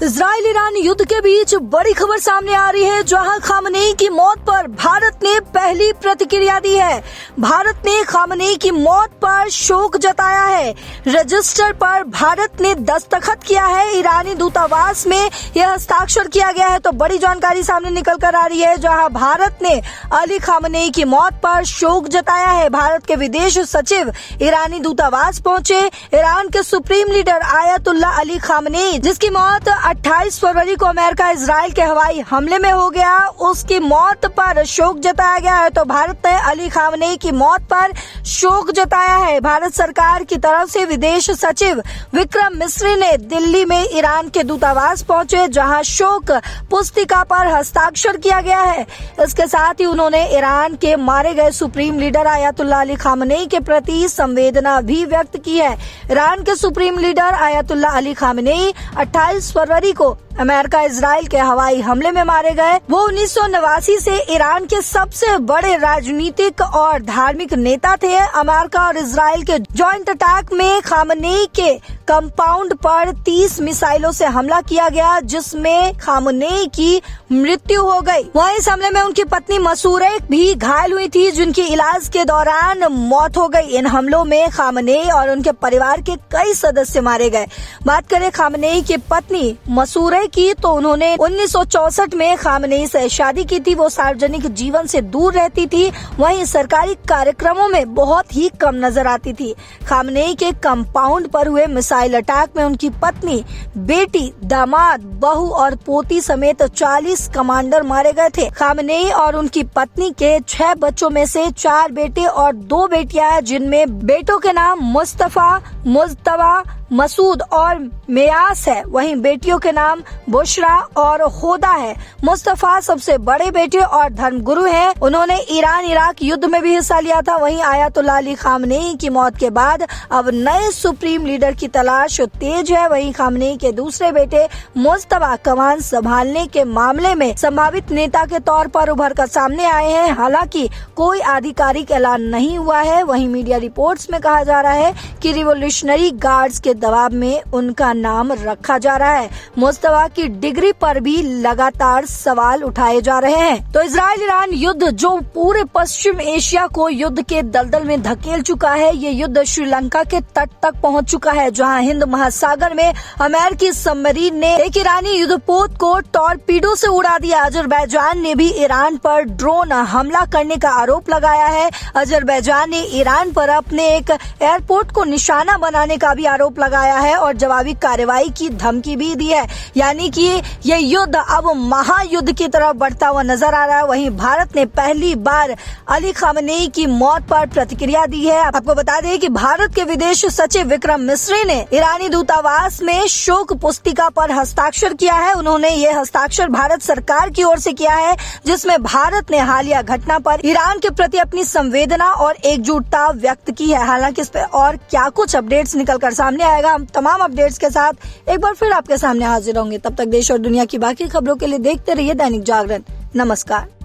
Israel Iran युद्ध के बीच बड़ी खबर सामने आ रही है, जहां खामनेई की मौत पर भारत ने पहली प्रतिक्रिया दी है। भारत ने खामनेई की मौत पर शोक जताया है। रजिस्टर पर भारत ने दस्तखत किया है। ईरानी दूतावास में यह हस्ताक्षर किया गया है। तो बड़ी जानकारी सामने निकल कर आ रही है, जहां भारत ने अली खामनेई की मौत पर शोक जताया है। भारत के विदेश सचिव ईरानी दूतावास पहुंचे। ईरान के supreme leader ayatollah Ali Khamenei, जिसकी मौत 28 फरवरी को अमेरिका इजराइल के हवाई हमले में हो गया, उसकी मौत पर शोक जताया गया है। तो भारत ने अली खामनेई की मौत पर शोक जताया है। भारत सरकार की तरफ से विदेश सचिव विक्रम मिस्री ने दिल्ली में ईरान के दूतावास पहुंचे, जहां शोक पुस्तिका पर हस्ताक्षर किया गया है। इसके साथ ही उन्होंने ईरान के मारे गए supreme leader ayatollah Ali Khamenei के प्रति संवेदना भी व्यक्त की है। ईरान के supreme leader ayatollah Ali Khamenei 28 फरवरी को अमेरिका इजराइल के हवाई हमले में मारे गए। वो 1989 से ईरान के सबसे बड़े राजनीतिक और धार्मिक नेता थे। अमेरिका और इजराइल के जॉइंट अटैक में खामनेई के कंपाउंड पर 30 मिसाइलों से हमला किया गया, जिसमें खामनेई की मृत्यु हो गई। वहीं इस हमले में उनकी पत्नी मसूरे भी घायल हुई थी, जिनकी इलाज के दौरान मौत हो गई। इन हमलों में खामनेई और उनके परिवार के कई सदस्य मारे गए। बात करें खामनेई की पत्नी मसूरे की, तो उन्होंने 1964 में खामनेई से शादी की थी। वो सार्वजनिक जीवन से दूर रहती थी, वहीं सरकारी कार्यक्रमों में बहुत ही कम नजर आती थी। खामनेई के कंपाउंड पर हुए मिसाइल अटैक में उनकी पत्नी, बेटी, दामाद, बहू और पोती समेत 40 कमांडर मारे गए थे। खामनेई और उनकी पत्नी के 6 बच्चों में से 4 बेटे और 2 बेटियां हैं, जिनमें बेटों के नाम मुस्तफा, मुज्तबा, मसूद और मेयास है। वहीं बेटियों के नाम बुशरा और होदा है। मुस्तफा सबसे बड़े बेटे और धर्मगुरु हैं। उन्होंने ईरान इराक युद्ध में भी हिस्सा लिया था। वहीं आयतुल्ला अली खामनेई की मौत के बाद अब नए सुप्रीम लीडर की तलाश तेज है। वहीं खामनेई के दूसरे बेटे मुज्तबा कमान संभालने के मामले में संभावित नेता के तौर पर उभर कर सामने आए हैं। हालांकि कोई आधिकारिक ऐलान नहीं हुआ है। वहीं मीडिया रिपोर्ट्स में कहा जा रहा है कि रिवोल्यूशनरी गार्ड्स के दबाव में उनका नाम रखा जा रहा है। मुस्तफा की डिग्री पर भी लगातार सवाल उठाए जा रहे हैं। तो इजराइल ईरान युद्ध, जो पूरे पश्चिम एशिया को युद्ध के दलदल में धकेल चुका है, ये युद्ध श्रीलंका के तट तक पहुंच चुका है, जहां हिंद महासागर में अमेरिकी सबमरीन ने एक ईरानी युद्धपोत को टॉर्पीडो से उड़ा दिया। अजरबैजान ने भी ईरान पर ड्रोन हमला करने का आरोप लगाया है। अजरबैजान ने ईरान पर अपने एक एयरपोर्ट को निशाना बनाने का भी आरोप लगाया है और जवाबी कार्रवाई की धमकी भी दी है। यानी कि ये युद्ध अब महायुद्ध की तरफ बढ़ता हुआ नजर आ रहा है। वहीं भारत ने पहली बार अली खामनेई की मौत पर प्रतिक्रिया दी है। आपको बता दें कि भारत के विदेश सचिव विक्रम मिस्री ने ईरानी दूतावास में शोक पुस्तिका पर हस्ताक्षर किया है। उन्होंने ये हस्ताक्षर भारत सरकार की ओर से किया है, जिसमें भारत ने हालिया घटना पर ईरान के प्रति अपनी संवेदना और एकजुटता व्यक्त की है। हालांकि इस पर और क्या कुछ अपडेट्स निकल कर सामने आएगा, हम तमाम अपडेट्स के साथ एक बार फिर आपके सामने हाजिर होंगे। तब तक देश और दुनिया की बाकी खबरों के लिए देखते रहिए दैनिक जागरण। नमस्कार।